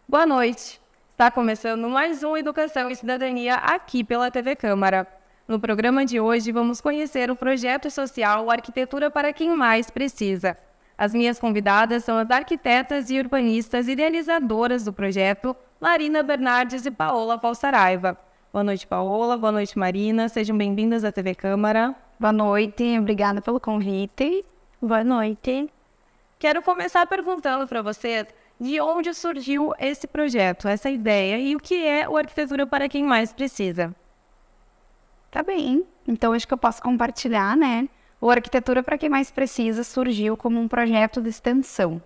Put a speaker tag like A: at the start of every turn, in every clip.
A: Boa noite. Está começando mais um Educação e Cidadania aqui pela TV Câmara. No programa de hoje vamos conhecer o projeto social Arquitetura para quem mais precisa. As minhas convidadas são as arquitetas e urbanistas idealizadoras do projeto, Marina Bernardes e Paola Valsaraiva. Boa noite, Paola. Boa noite, Marina. Sejam bem-vindas à TV Câmara.
B: Boa noite. Obrigada pelo convite.
C: Boa noite.
A: Quero começar perguntando para vocês de onde surgiu esse projeto, essa ideia e o que é o Arquitetura para quem mais precisa.
B: Tá bem. Então, acho que eu posso compartilhar, né? O Arquitetura para quem mais precisa surgiu como um projeto de extensão.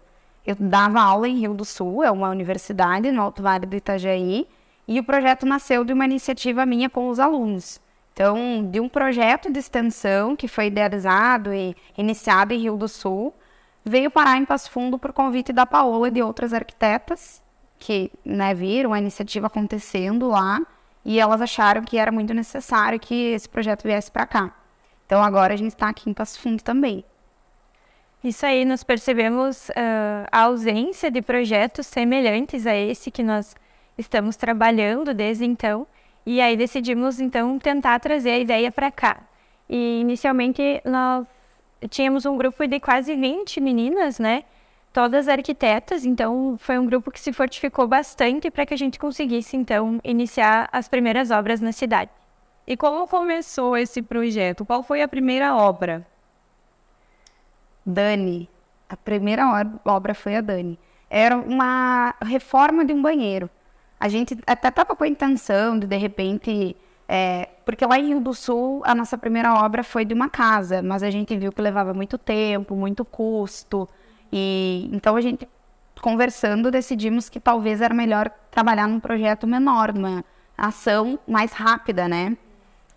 B: Eu dava aula em Rio do Sul, é uma universidade no Alto Vale do Itajaí, e o projeto nasceu de uma iniciativa minha com os alunos. Então, de um projeto de extensão que foi idealizado e iniciado em Rio do Sul, veio parar em Passo Fundo por convite da Paola e de outras arquitetas que, viram a iniciativa acontecendo lá e elas acharam que era muito necessário que esse projeto viesse para cá. Então, agora a gente está aqui em Passo Fundo também.
C: Isso aí, nós percebemos a ausência de projetos semelhantes a esse que nós estamos trabalhando desde então, e aí decidimos, então, tentar trazer a ideia para cá. E, inicialmente, nós tínhamos um grupo de quase 20 meninas, né? Todas arquitetas, então foi um grupo que se fortificou bastante para que a gente conseguisse, então, iniciar as primeiras obras na cidade.
A: E como começou esse projeto? Qual foi a primeira obra?
B: Dani. A primeira obra foi a Dani. Era uma reforma de um banheiro. A gente até estava com a intenção de repente... porque lá em Rio do Sul, a nossa primeira obra foi de uma casa, mas a gente viu que levava muito tempo, muito custo, e então a gente, conversando, decidimos que talvez era melhor trabalhar num projeto menor, numa ação mais rápida, né?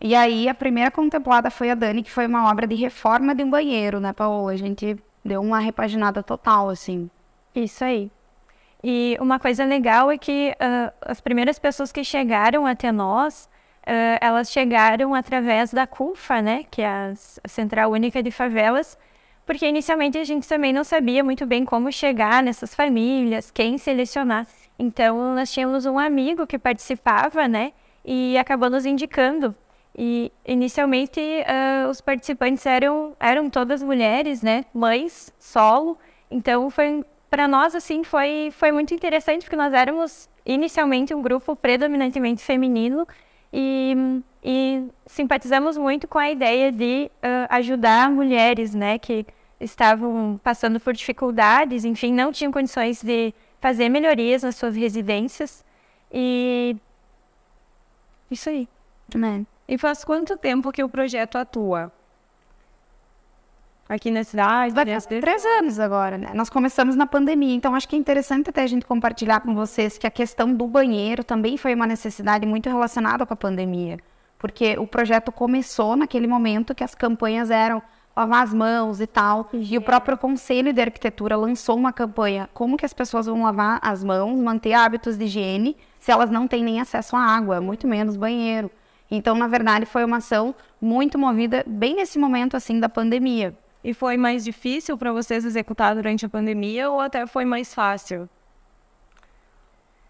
B: E aí, a primeira contemplada foi a Dani, que foi uma obra de reforma de um banheiro, né, Paola? A gente deu uma repaginada total, assim.
C: Isso aí. E uma coisa legal é que as primeiras pessoas que chegaram até nós, elas chegaram através da CUFA, né, que é a Central Única de Favelas, porque inicialmente a gente também não sabia muito bem como chegar nessas famílias, quem selecionar. Então, nós tínhamos um amigo que participava, né, e acabou nos indicando. E, inicialmente, os participantes eram todas mulheres, né, mães, solo. Então, para nós, assim, foi muito interessante, porque nós éramos, inicialmente, um grupo predominantemente feminino, e simpatizamos muito com a ideia de ajudar mulheres, né, que estavam passando por dificuldades, enfim, não tinham condições de fazer melhorias nas suas residências, e isso aí.
A: Né? E faz quanto tempo que o projeto atua aqui na cidade?
B: Vai fazer 3 anos agora, né? Nós começamos na pandemia, então acho que é interessante até a gente compartilhar com vocês que a questão do banheiro também foi uma necessidade muito relacionada com a pandemia, porque o projeto começou naquele momento que as campanhas eram lavar as mãos e tal, e o próprio Conselho de Arquitetura lançou uma campanha, como que as pessoas vão lavar as mãos, manter hábitos de higiene, se elas não têm nem acesso à água, muito menos banheiro. Então, na verdade, foi uma ação muito movida bem nesse momento, assim, da pandemia.
A: E foi mais difícil para vocês executar durante a pandemia ou até foi mais fácil?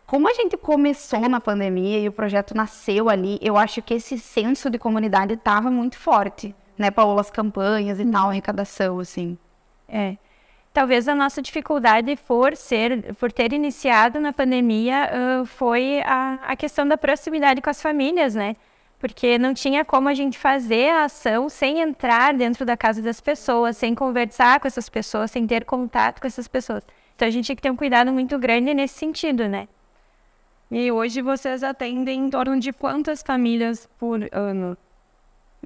B: Como a gente começou na pandemia e o projeto nasceu ali, eu acho que esse senso de comunidade estava muito forte, né, Paola? As campanhas e tal, arrecadação, assim.
C: Talvez a nossa dificuldade por ter iniciado na pandemia foi a questão da proximidade com as famílias, né? Porque não tinha como a gente fazer a ação sem entrar dentro da casa das pessoas, sem conversar com essas pessoas, sem ter contato com essas pessoas. Então, a gente tinha que ter um cuidado muito grande nesse sentido, né?
A: E hoje vocês atendem em torno de quantas famílias por ano?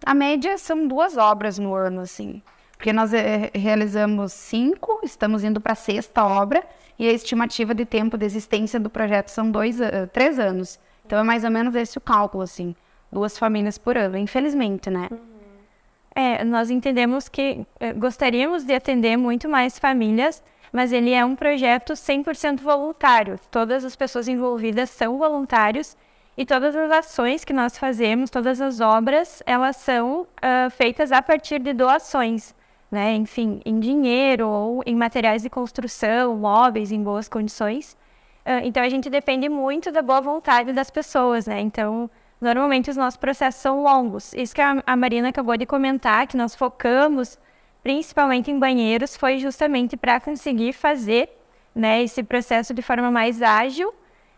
B: A média são 2 obras no ano, assim. Porque nós realizamos 5, estamos indo para a 6ª obra, e a estimativa de tempo de existência do projeto são 3 anos. Então, é mais ou menos esse o cálculo, assim. 2 famílias por ano, infelizmente, né?
C: Nós entendemos que gostaríamos de atender muito mais famílias, mas ele é um projeto 100% voluntário. Todas as pessoas envolvidas são voluntários E todas as ações que nós fazemos, todas as obras, elas são feitas a partir de doações, né? Enfim, em dinheiro ou em materiais de construção, móveis em boas condições. Então, a gente depende muito da boa vontade das pessoas, né? Então, normalmente os nossos processos são longos. Isso que a Marina acabou de comentar, que nós focamos principalmente em banheiros, foi justamente para conseguir fazer, né, esse processo de forma mais ágil.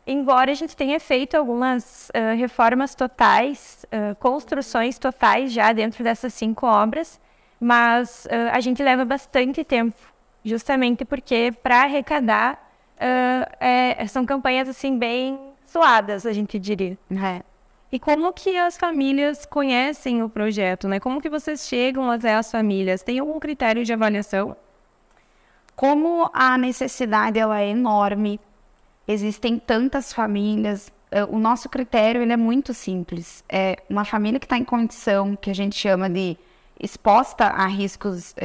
C: Embora a gente tenha feito algumas reformas totais, construções totais já dentro dessas 5 obras, mas a gente leva bastante tempo, justamente porque para arrecadar são campanhas assim bem suadas, a gente diria.
A: E como que as famílias conhecem o projeto, né? Como que vocês chegam até as famílias? Tem algum critério de avaliação?
B: Como a necessidade ela é enorme, existem tantas famílias, o nosso critério ele é muito simples. É uma família que está em condição, que a gente chama de exposta a riscos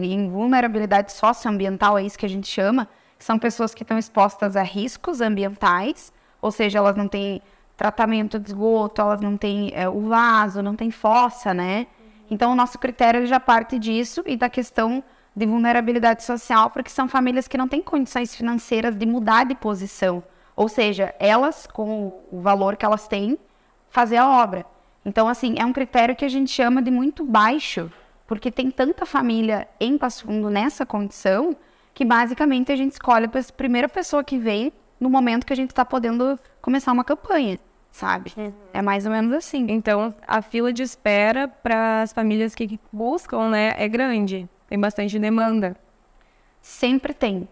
B: em vulnerabilidade socioambiental, é isso que a gente chama, que são pessoas que estão expostas a riscos ambientais, ou seja, elas não têm tratamento de esgoto, elas não têm o vaso, não tem fossa, né? Então, o nosso critério ele já parte disso e da questão de vulnerabilidade social, porque são famílias que não têm condições financeiras de mudar de posição. Ou seja, elas, com o valor que elas têm, fazer a obra. Então, assim, é um critério que a gente chama de muito baixo, porque tem tanta família em Passo Fundo nessa condição, que basicamente a gente escolhe a primeira pessoa que vem no momento que a gente está podendo começar uma campanha, sabe? É mais ou menos assim.
A: Então, a fila de espera para as famílias que buscam, né, é grande. Tem bastante demanda.
B: Sempre tem.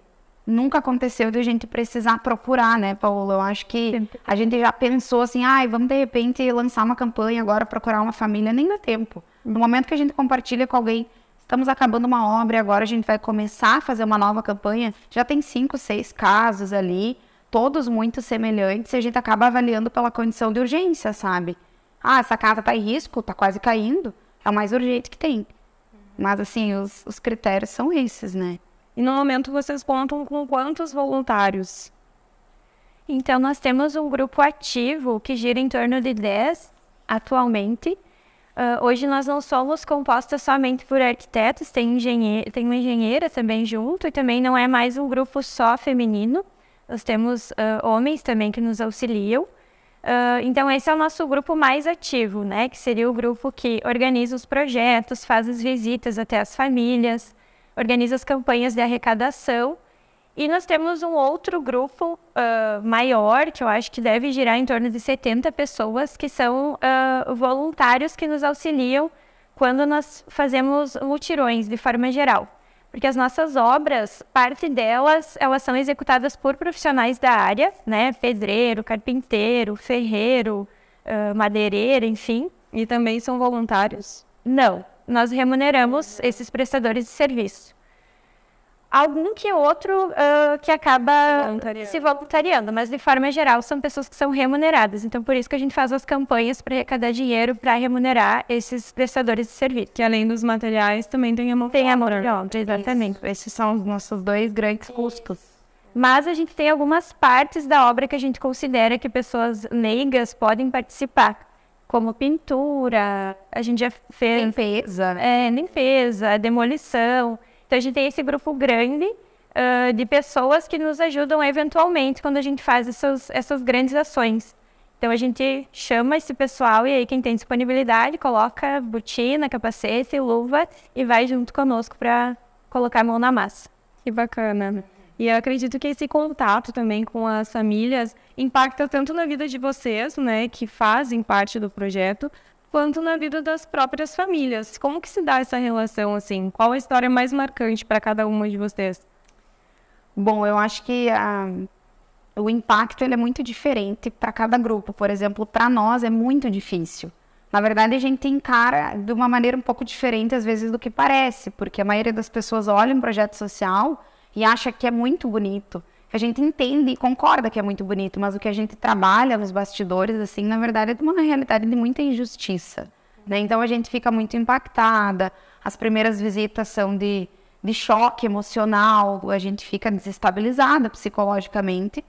B: Nunca aconteceu de a gente precisar procurar, né, Paola? Eu acho que a gente já pensou assim, vamos de repente lançar uma campanha agora, procurar uma família, nem dá tempo. No momento que a gente compartilha com alguém, estamos acabando uma obra e agora a gente vai começar a fazer uma nova campanha, já tem 5, 6 casos ali, todos muito semelhantes, e a gente acaba avaliando pela condição de urgência, sabe? Essa casa está em risco, está quase caindo, é o mais urgente que tem. Mas, assim, os critérios são esses, né?
A: E no momento vocês contam com quantos voluntários?
C: Então, nós temos um grupo ativo que gira em torno de 10 atualmente. Hoje nós não somos compostas somente por arquitetos, tem uma engenheira também junto, e também não é mais um grupo só feminino. Nós temos homens também que nos auxiliam. Então, esse é o nosso grupo mais ativo, né? Que seria o grupo que organiza os projetos, faz as visitas até as famílias, organiza as campanhas de arrecadação. E nós temos um outro grupo maior, que eu acho que deve girar em torno de 70 pessoas, que são voluntários que nos auxiliam quando nós fazemos mutirões, de forma geral. Porque as nossas obras, parte delas, elas são executadas por profissionais da área, né? Pedreiro, carpinteiro, ferreiro, madeireiro, enfim.
A: E também são voluntários?
C: Não, nós remuneramos esses prestadores de serviço. Algum que outro que acaba se voluntariando, mas de forma geral são pessoas que são remuneradas. Então, por isso que a gente faz as campanhas para arrecadar dinheiro para remunerar esses prestadores de serviço.
A: Que além dos materiais também tem a mão de obra.
C: Tem a mão de obra, exatamente.
B: Isso. Esses são os nossos 2 grandes custos.
C: Mas a gente tem algumas partes da obra que a gente considera que pessoas leigas podem participar, como pintura, a gente já fez...
B: Limpeza.
C: Limpeza, demolição. Então, a gente tem esse grupo grande de pessoas que nos ajudam eventualmente quando a gente faz essas grandes ações. Então, a gente chama esse pessoal e aí quem tem disponibilidade coloca botina, capacete, luva e vai junto conosco para colocar a mão na massa.
A: Que bacana. E eu acredito que esse contato também com as famílias impacta tanto na vida de vocês, né, que fazem parte do projeto, quanto na vida das próprias famílias. Como que se dá essa relação, assim? Qual a história mais marcante para cada uma de vocês?
B: Bom, eu acho que o impacto ele é muito diferente para cada grupo. Por exemplo, para nós é muito difícil. Na verdade, a gente encara de uma maneira um pouco diferente, às vezes, do que parece, porque a maioria das pessoas olha um projeto social e acha que é muito bonito. A gente entende e concorda que é muito bonito, mas o que a gente trabalha nos bastidores, assim, na verdade, é de uma realidade de muita injustiça, né? Então, a gente fica muito impactada. As primeiras visitas são de choque emocional, a gente fica desestabilizada psicologicamente,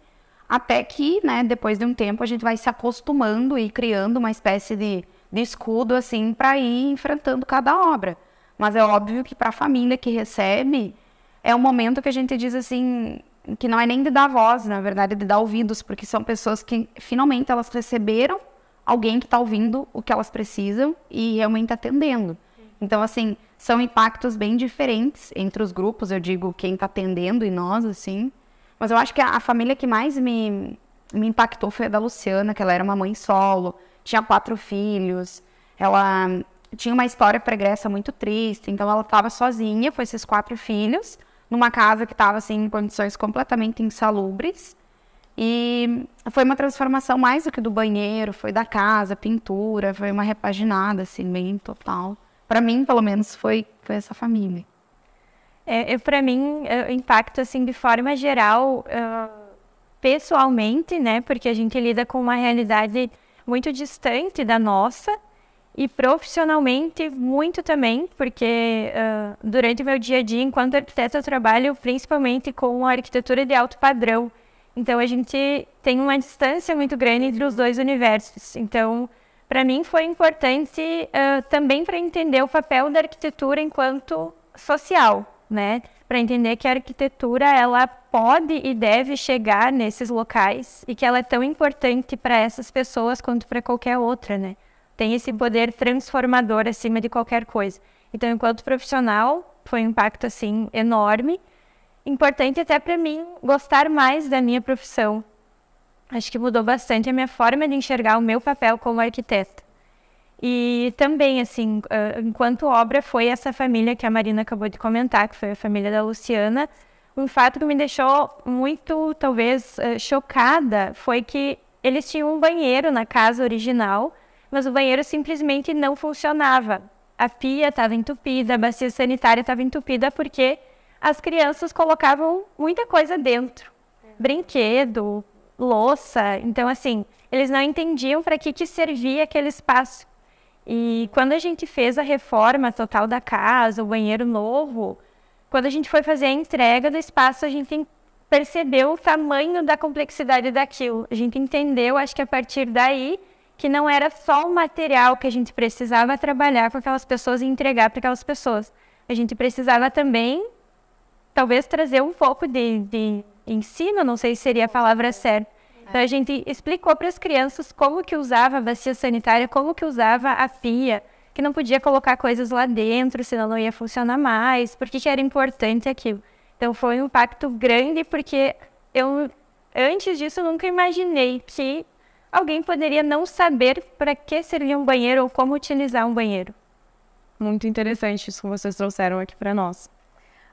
B: até que, né, depois de um tempo, a gente vai se acostumando e criando uma espécie de escudo, assim, para ir enfrentando cada obra. Mas é óbvio que para a família que recebe, é um momento que a gente diz assim, que não é nem de dar voz, na verdade, de dar ouvidos, porque são pessoas que finalmente elas receberam alguém que está ouvindo o que elas precisam e realmente atendendo. Então, assim, são impactos bem diferentes entre os grupos, eu digo, quem está atendendo e nós, assim. Mas eu acho que a família que mais me impactou foi a da Luciana, que ela era uma mãe solo, tinha 4 filhos, ela tinha uma história pregressa muito triste, então ela estava sozinha com esses 4 filhos, numa casa que estava assim, em condições completamente insalubres. E foi uma transformação mais do que do banheiro, foi da casa, pintura, foi uma repaginada, assim, bem total. Para mim, pelo menos, foi essa família.
C: Para mim, impacto, assim, de forma geral, pessoalmente, né? Porque a gente lida com uma realidade muito distante da nossa. E profissionalmente, muito também, porque durante o meu dia a dia, enquanto arquiteta, eu trabalho principalmente com a arquitetura de alto padrão. Então, a gente tem uma distância muito grande entre os dois universos. Então, para mim, foi importante também para entender o papel da arquitetura enquanto social, né? Para entender que a arquitetura, ela pode e deve chegar nesses locais e que ela é tão importante para essas pessoas quanto para qualquer outra, né? Tem esse poder transformador acima de qualquer coisa. Então, enquanto profissional, foi um impacto, assim, enorme. Importante até para mim gostar mais da minha profissão. Acho que mudou bastante a minha forma de enxergar o meu papel como arquiteta. E também, assim, enquanto obra, foi essa família que a Marina acabou de comentar, que foi a família da Luciana. Um fato que me deixou muito, talvez, chocada foi que eles tinham um banheiro na casa original, mas o banheiro simplesmente não funcionava. A pia estava entupida, a bacia sanitária estava entupida porque as crianças colocavam muita coisa dentro. Brinquedo, louça. Então, assim, eles não entendiam para que servia aquele espaço. E quando a gente fez a reforma total da casa, o banheiro novo, quando a gente foi fazer a entrega do espaço, a gente percebeu o tamanho da complexidade daquilo. A gente entendeu, acho que a partir daí, que não era só o material que a gente precisava trabalhar com aquelas pessoas e entregar para aquelas pessoas. A gente precisava também, talvez, trazer um pouco de ensino, não sei se seria a palavra certa. Então, a gente explicou para as crianças como que usava a bacia sanitária, como que usava a pia, que não podia colocar coisas lá dentro, senão não ia funcionar mais, por que era importante aquilo. Então, foi um impacto grande, porque eu, antes disso, nunca imaginei que alguém poderia não saber para que servia um banheiro ou como utilizar um banheiro.
A: Muito interessante isso que vocês trouxeram aqui para nós.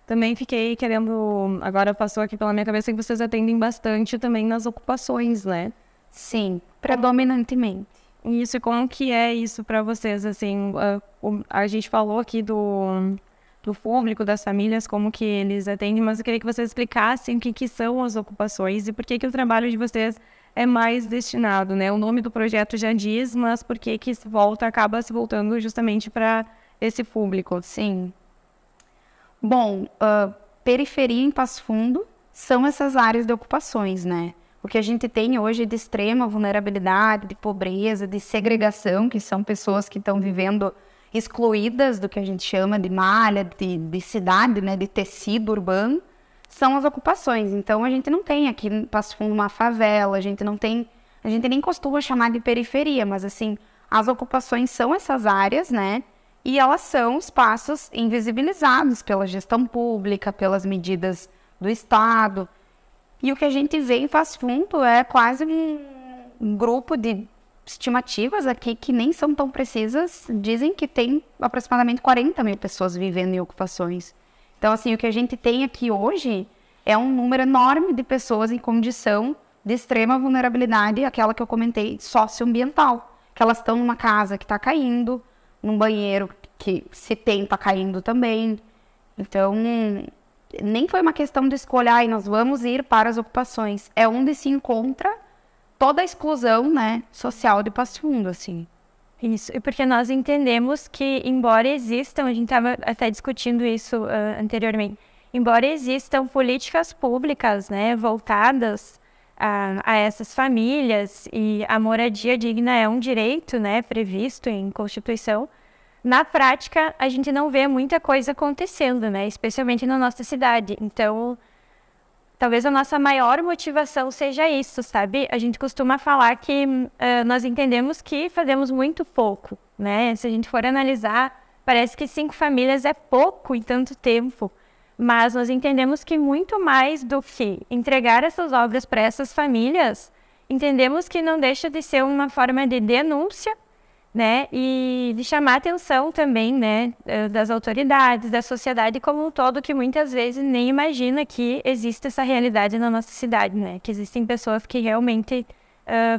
A: Também fiquei querendo, agora passou aqui pela minha cabeça que vocês atendem bastante também nas ocupações, né?
B: Sim, predominantemente.
A: Isso, e como que é isso para vocês, assim, a gente falou aqui do público, das famílias, como que eles atendem, mas eu queria que vocês explicassem o que são as ocupações e por que o trabalho de vocês é mais destinado, né? O nome do projeto já diz, mas por que acaba se voltando justamente para esse público?
B: Sim. Bom, periferia em Passo Fundo são essas áreas de ocupações, né? O que a gente tem hoje de extrema vulnerabilidade, de pobreza, de segregação, que são pessoas que estão vivendo excluídas do que a gente chama de malha, de cidade, né? De tecido urbano, são as ocupações. Então, a gente não tem aqui em Passo Fundo uma favela, a gente nem costuma chamar de periferia, mas assim, as ocupações são essas áreas, né? E elas são espaços invisibilizados pela gestão pública, pelas medidas do Estado. E o que a gente vê em Passo Fundo é quase um grupo de estimativas aqui que nem são tão precisas. Dizem que tem aproximadamente 40 mil pessoas vivendo em ocupações. Então, assim, o que a gente tem aqui hoje é um número enorme de pessoas em condição de extrema vulnerabilidade, aquela que eu comentei, socioambiental. Que elas estão numa casa que está caindo, num banheiro que se tem tá caindo também. Então, nem foi uma questão de escolher, nós vamos ir para as ocupações. É onde se encontra toda a exclusão, né, social de Passo Fundo, assim.
C: Isso, e porque nós entendemos que, embora existam, a gente estava até discutindo isso anteriormente, embora existam políticas públicas, né, voltadas a essas famílias, e a moradia digna é um direito, né, previsto em Constituição. Na prática, a gente não vê muita coisa acontecendo, né, especialmente na nossa cidade. Então, talvez a nossa maior motivação seja isso, sabe? A gente costuma falar que nós entendemos que fazemos muito pouco, né? Se a gente for analisar, parece que 5 famílias é pouco em tanto tempo, mas nós entendemos que muito mais do que entregar essas obras para essas famílias, entendemos que não deixa de ser uma forma de denúncia, né, e de chamar a atenção também, né, das autoridades, da sociedade como um todo, que muitas vezes nem imagina que existe essa realidade na nossa cidade, né, que existem pessoas que realmente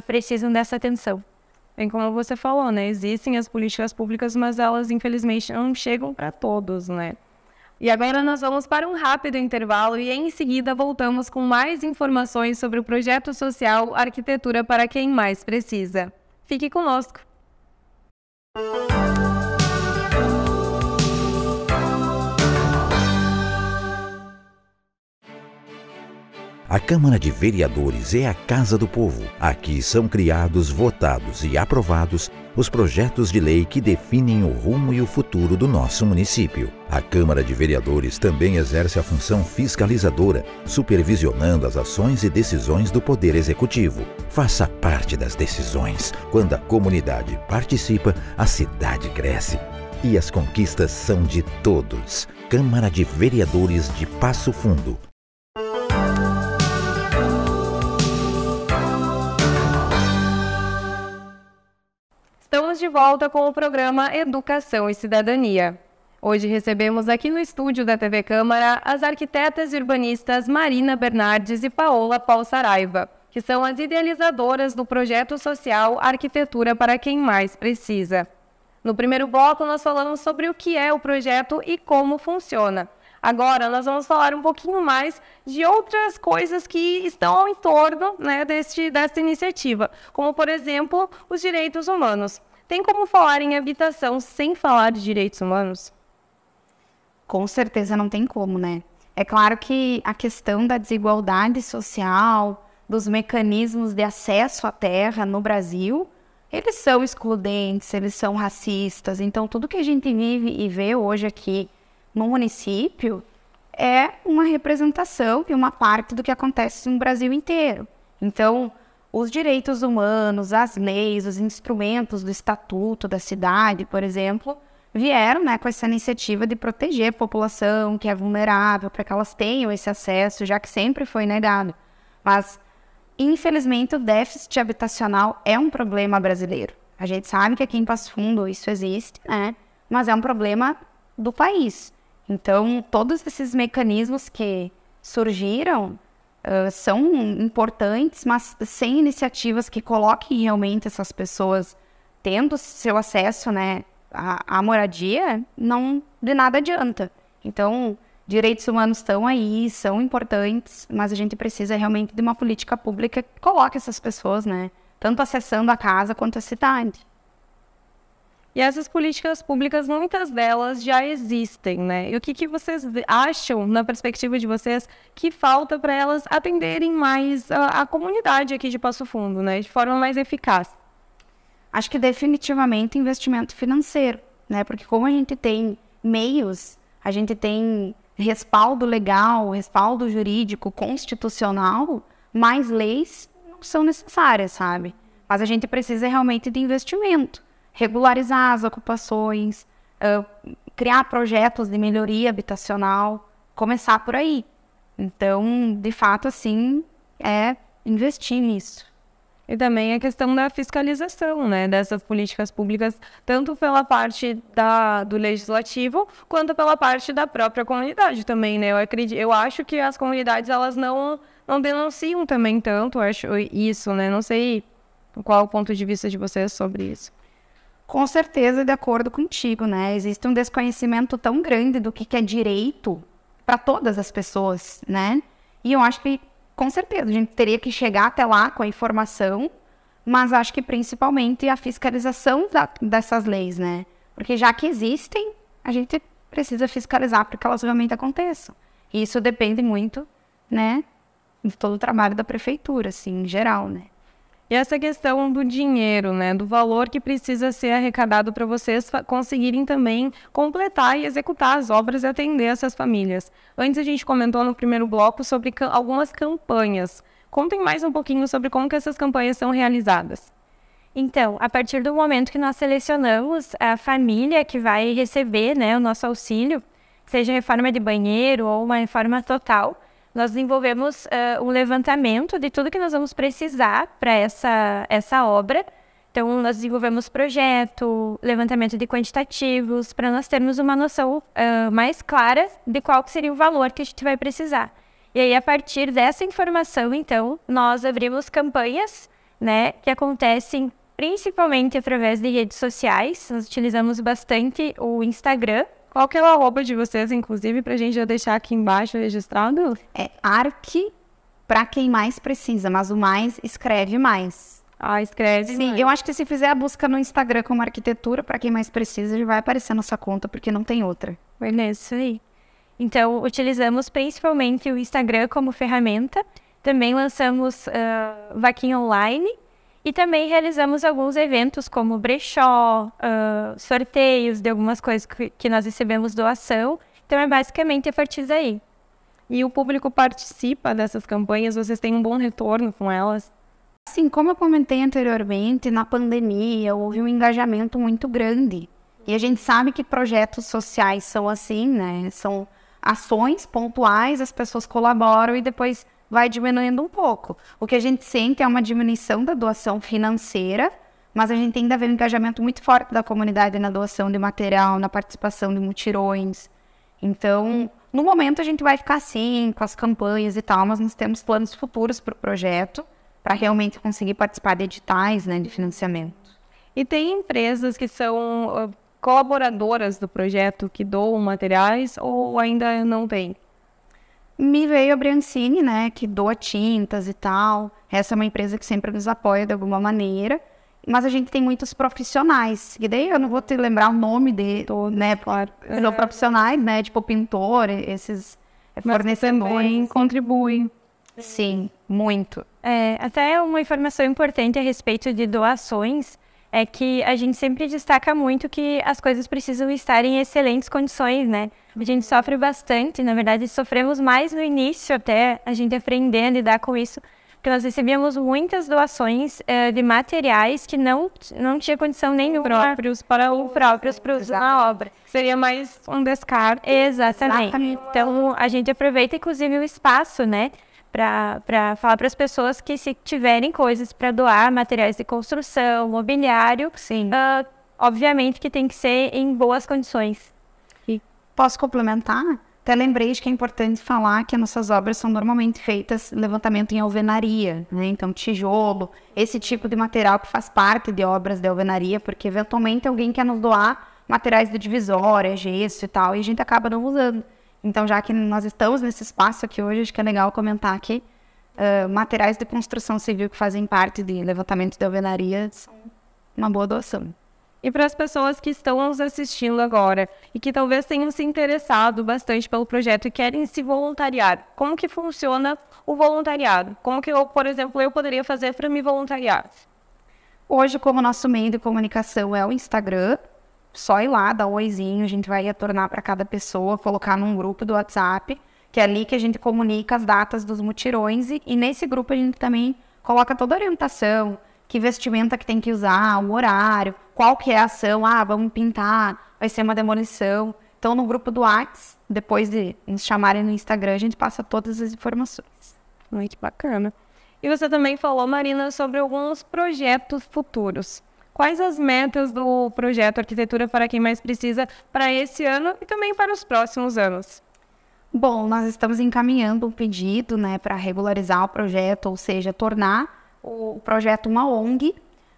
C: precisam dessa atenção.
A: Bem como você falou, né, existem as políticas públicas, mas elas infelizmente não chegam para todos, né. E agora nós vamos para um rápido intervalo e em seguida voltamos com mais informações sobre o projeto social Arquitetura para quem mais precisa. Fique conosco!
D: A Câmara de Vereadores é a Casa do Povo. Aqui são criados, votados e aprovados os projetos de lei que definem o rumo e o futuro do nosso município. A Câmara de Vereadores também exerce a função fiscalizadora, supervisionando as ações e decisões do Poder Executivo. Faça parte das decisões. Quando a comunidade participa, a cidade cresce. E as conquistas são de todos. Câmara de Vereadores de Passo Fundo.
A: Estamos de volta com o programa Educação e Cidadania. Hoje recebemos aqui no estúdio da TV Câmara as arquitetas e urbanistas Marina Bernardes e Paola Paul Saraiva, que são as idealizadoras do projeto social Arquitetura para quem mais precisa. No primeiro bloco, nós falamos sobre o que é o projeto e como funciona. Agora, nós vamos falar um pouquinho mais de outras coisas que estão ao entorno, né, dessa iniciativa, como, por exemplo, os direitos humanos. Tem como falar em habitação sem falar de direitos humanos?
B: Com certeza não tem como, né? É claro que a questão da desigualdade social, dos mecanismos de acesso à terra no Brasil, eles são excludentes, eles são racistas. Então, tudo que a gente vive e vê hoje aqui no município é uma representação e uma parte do que acontece no Brasil inteiro. Então, os direitos humanos, as leis, os instrumentos do estatuto da cidade, por exemplo, vieram, né, com essa iniciativa de proteger a população que é vulnerável, para que elas tenham esse acesso, já que sempre foi negado. Mas, infelizmente, o déficit habitacional é um problema brasileiro. A gente sabe que aqui em Passo Fundo isso existe, né, mas é um problema do país. Então, todos esses mecanismos que surgiram são importantes, mas sem iniciativas que coloquem realmente essas pessoas tendo seu acesso, né, à moradia, não de nada adianta. Então, direitos humanos estão aí, são importantes, mas a gente precisa realmente de uma política pública que coloque essas pessoas, né, tanto acessando a casa quanto a cidade.
A: E essas políticas públicas, muitas delas já existem, né? E o que vocês acham, na perspectiva de vocês, que falta para elas atenderem mais a comunidade aqui de Passo Fundo, né? De forma mais eficaz?
B: Acho que definitivamente investimento financeiro, né? Porque como a gente tem meios, a gente tem respaldo legal, respaldo jurídico, constitucional, mais leis não são necessárias, sabe? Mas a gente precisa realmente de investimento. Regularizar as ocupações, criar projetos de melhoria habitacional, começar por aí. Então, de fato, assim, é investir nisso.
A: E também a questão da fiscalização, né, dessas políticas públicas, tanto pela parte do legislativo, quanto pela parte da própria comunidade também, né? Eu acho que as comunidades, elas não denunciam também tanto, acho isso, né? Não sei qual o ponto de vista de vocês sobre isso.
B: Com certeza, de acordo contigo, né? Existe um desconhecimento tão grande do que é direito para todas as pessoas, né? E eu acho que, com certeza, a gente teria que chegar até lá com a informação, mas acho que principalmente a fiscalização dessas leis, né? Porque já que existem, a gente precisa fiscalizar para que elas realmente aconteçam. E isso depende muito, né, de todo o trabalho da prefeitura, assim, em geral, né?
A: E essa questão do dinheiro, né, do valor que precisa ser arrecadado para vocês conseguirem também completar e executar as obras e atender essas famílias. Antes a gente comentou no primeiro bloco sobre algumas campanhas. Contem mais um pouquinho sobre como que essas campanhas são realizadas.
C: Então, a partir do momento que nós selecionamos a família que vai receber, né, o nosso auxílio, seja reforma de banheiro ou uma reforma total, nós desenvolvemos um levantamento de tudo que nós vamos precisar para essa obra. Então, nós desenvolvemos projeto, levantamento de quantitativos, para nós termos uma noção mais clara de qual que seria o valor que a gente vai precisar. E aí, a partir dessa informação, então, nós abrimos campanhas, né, que acontecem principalmente através de redes sociais. Nós utilizamos bastante o Instagram.
A: Qual que é o arroba de vocês, inclusive, para a gente já deixar aqui embaixo registrado?
B: É ARC para quem mais precisa, mas o mais escreve mais.
A: Ah, escreve.
B: Sim, eu acho que se fizer a busca no Instagram como arquitetura, para quem mais precisa, já vai aparecer na sua conta, porque não tem outra.
C: Isso aí. Então, utilizamos principalmente o Instagram como ferramenta. Também lançamos vaquinha online. E também realizamos alguns eventos como brechó, sorteios de algumas coisas que nós recebemos doação. Então, é basicamente a partir daí.
A: E o público participa dessas campanhas? Vocês têm um bom retorno com elas?
B: Assim, como eu comentei anteriormente, na pandemia houve um engajamento muito grande. E a gente sabe que projetos sociais são assim, né? São ações pontuais, as pessoas colaboram e depois vai diminuindo um pouco. O que a gente sente é uma diminuição da doação financeira, mas a gente ainda vê um engajamento muito forte da comunidade na doação de material, na participação de mutirões. Então, no momento a gente vai ficar assim, com as campanhas e tal, mas nós temos planos futuros para o projeto, para realmente conseguir participar de editais, né, de financiamento.
A: E tem empresas que são colaboradoras do projeto, que doam materiais, ou ainda não tem?
B: Me veio a Briancini, né, que doa tintas e tal. Essa é uma empresa que sempre nos apoia de alguma maneira. Mas a gente tem muitos profissionais. E daí eu não vou te lembrar o nome de, né, claro. São profissionais, né, tipo pintor, esses fornecedores.
A: Também contribuem.
B: Sim, muito.
C: Até uma informação importante a respeito de doações é que a gente sempre destaca muito que as coisas precisam estar em excelentes condições, né? A gente sofre bastante, na verdade, sofremos mais no início até a gente aprender a lidar com isso, porque nós recebíamos muitas doações de materiais que não tinha condição nenhuma
A: próprios para
C: uso na obra.
A: Seria mais um descarte.
C: Exatamente. Então, a gente aproveita, inclusive, o espaço, né? Para falar para as pessoas que se tiverem coisas para doar, materiais de construção, mobiliário,
B: sim,
C: obviamente que tem que ser em boas condições.
B: E posso complementar? Até lembrei de que é importante falar que as nossas obras são normalmente feitas levantamento em alvenaria, né? Então tijolo, esse tipo de material que faz parte de obras de alvenaria, porque eventualmente alguém quer nos doar materiais de divisória, gesso e tal, e a gente acaba não usando. Então, já que nós estamos nesse espaço aqui hoje, acho que é legal comentar que materiais de construção civil que fazem parte de levantamento de alvenaria são uma boa doação.
A: E para as pessoas que estão nos assistindo agora e que talvez tenham se interessado bastante pelo projeto e querem se voluntariar, como que funciona o voluntariado? Como que eu, por exemplo, eu poderia fazer para me voluntariar?
B: Hoje, como nosso meio de comunicação é o Instagram, só ir lá, dar um oizinho, a gente vai retornar para cada pessoa, colocar num grupo do WhatsApp, que é ali que a gente comunica as datas dos mutirões e nesse grupo a gente também coloca toda a orientação, que vestimenta que tem que usar, o horário, qual que é a ação, vamos pintar, vai ser uma demolição. Então no grupo do WhatsApp, depois de nos chamarem no Instagram, a gente passa todas as informações.
A: Muito bacana. E você também falou, Marina, sobre alguns projetos futuros. Quais as metas do projeto Arquitetura para quem mais precisa para esse ano e também para os próximos anos?
B: Bom, nós estamos encaminhando um pedido, né, para regularizar o projeto, ou seja, tornar o projeto uma ONG,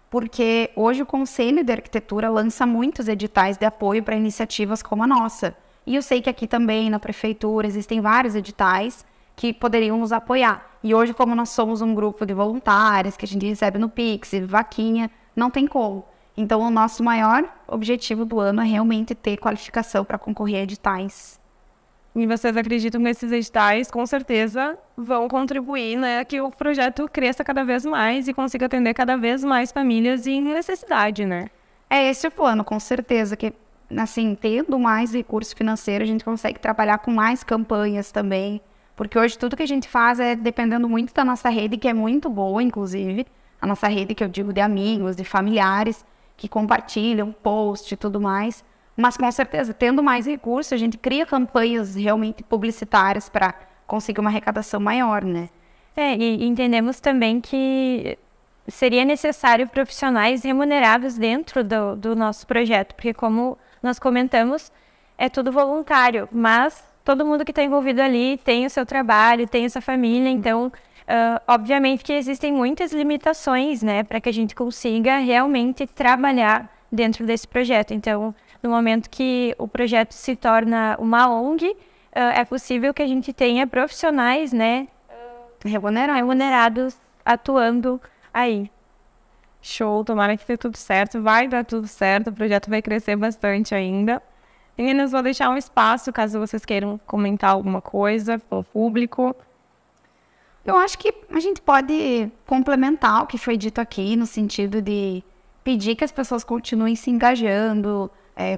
B: porque hoje o Conselho de Arquitetura lança muitos editais de apoio para iniciativas como a nossa. E eu sei que aqui também na prefeitura existem vários editais que poderiam nos apoiar. E hoje, como nós somos um grupo de voluntários que a gente recebe no Pix, vaquinha, não tem como. Então, o nosso maior objetivo do ano é realmente ter qualificação para concorrer a editais.
A: E vocês acreditam que esses editais, com certeza, vão contribuir, né, que o projeto cresça cada vez mais e consiga atender cada vez mais famílias em necessidade, né?
B: É esse o plano, com certeza, que, assim, tendo mais recurso financeiro, a gente consegue trabalhar com mais campanhas também, porque hoje tudo que a gente faz é dependendo muito da nossa rede, que é muito boa, inclusive, a nossa rede que eu digo de amigos, de familiares, que compartilham post e tudo mais. Mas, com certeza, tendo mais recursos, a gente cria campanhas realmente publicitárias para conseguir uma arrecadação maior, né?
C: E entendemos também que seria necessário profissionais remunerados dentro do nosso projeto, porque, como nós comentamos, é tudo voluntário, mas todo mundo que está envolvido ali tem o seu trabalho, tem a sua família, então, obviamente que existem muitas limitações, né, para que a gente consiga realmente trabalhar dentro desse projeto. Então, no momento que o projeto se torna uma ONG, é possível que a gente tenha profissionais, né, remunerados atuando aí.
A: Show, tomara que dê tudo certo, vai dar tudo certo, o projeto vai crescer bastante ainda. Meninas, vou deixar um espaço caso vocês queiram comentar alguma coisa com o público.
B: Eu acho que a gente pode complementar o que foi dito aqui, no sentido de pedir que as pessoas continuem se engajando,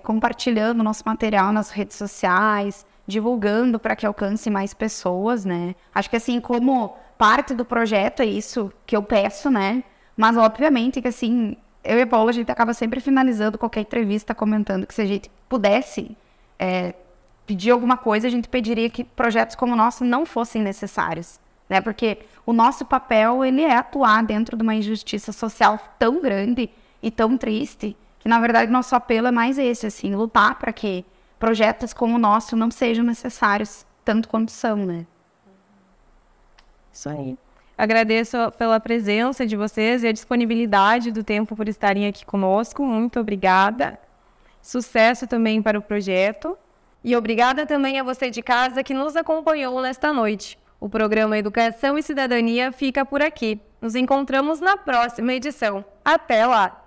B: compartilhando nosso material nas redes sociais, divulgando para que alcance mais pessoas, né? Acho que, assim, como parte do projeto é isso que eu peço, né? Mas, obviamente, que, assim, eu e a Paula, a gente acaba sempre finalizando qualquer entrevista comentando que se a gente pudesse pedir alguma coisa, a gente pediria que projetos como o nosso não fossem necessários, né? Porque o nosso papel, ele é atuar dentro de uma injustiça social tão grande e tão triste, que, na verdade, nosso apelo é mais esse, assim, lutar para que projetos como o nosso não sejam necessários tanto quanto são, né?
A: Isso aí. Agradeço pela presença de vocês e a disponibilidade do tempo por estarem aqui conosco. Muito obrigada. Sucesso também para o projeto. E obrigada também a você de casa que nos acompanhou nesta noite. O programa Educação e Cidadania fica por aqui. Nos encontramos na próxima edição. Até lá!